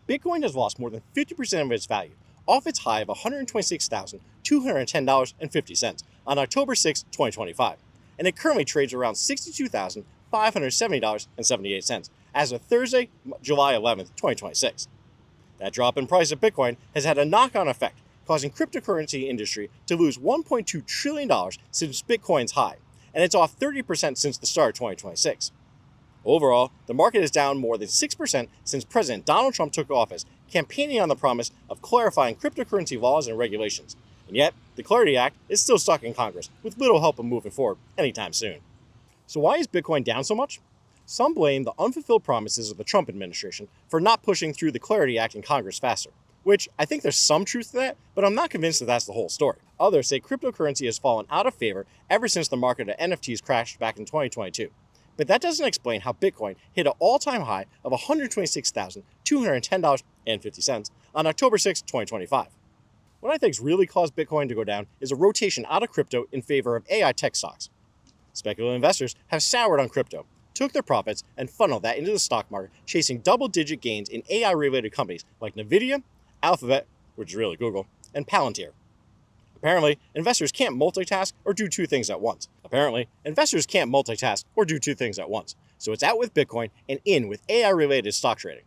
Bitcoin has lost more than 50% of its value, off its high of $126,210.50 on October 6, 2025, and it currently trades around $62,570.78 as of Thursday, July 11, 2026. That drop in price of Bitcoin has had a knock-on effect, causing cryptocurrency industry to lose $1.2 trillion since Bitcoin's high, and it's off 30% since the start of 2026. Overall, the market is down more than 6% since President Donald Trump took office, campaigning on the promise of clarifying cryptocurrency laws and regulations. And yet, the Clarity Act is still stuck in Congress, with little hope of moving forward anytime soon. So why is Bitcoin down so much? Some blame the unfulfilled promises of the Trump administration for not pushing through the Clarity Act in Congress faster, which I think there's some truth to that, but I'm not convinced that that's the whole story. Others say cryptocurrency has fallen out of favor ever since the market of NFTs crashed back in 2022. But that doesn't explain how Bitcoin hit an all-time high of $126,210.50 on October 6, 2025. What I think's really caused Bitcoin to go down is a rotation out of crypto in favor of AI tech stocks. Speculative investors have soured on crypto, took their profits, and funneled that into the stock market, chasing double-digit gains in AI-related companies like Nvidia, Alphabet, which is really Google, and Palantir. Apparently, investors can't multitask or do two things at once. So it's out with Bitcoin and in with AI-related stock trading.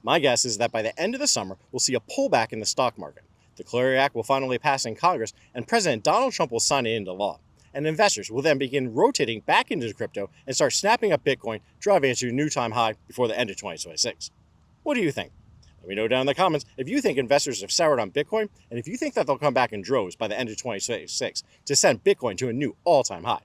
My guess is that by the end of the summer, we'll see a pullback in the stock market. The Clarity Act will finally pass in Congress, and President Donald Trump will sign it into law. And investors will then begin rotating back into crypto and start snapping up Bitcoin, driving it to a new time high before the end of 2026. What do you think? Let me know down in the comments if you think investors have soured on Bitcoin, and if you think that they'll come back in droves by the end of 2026 to send Bitcoin to a new all-time high.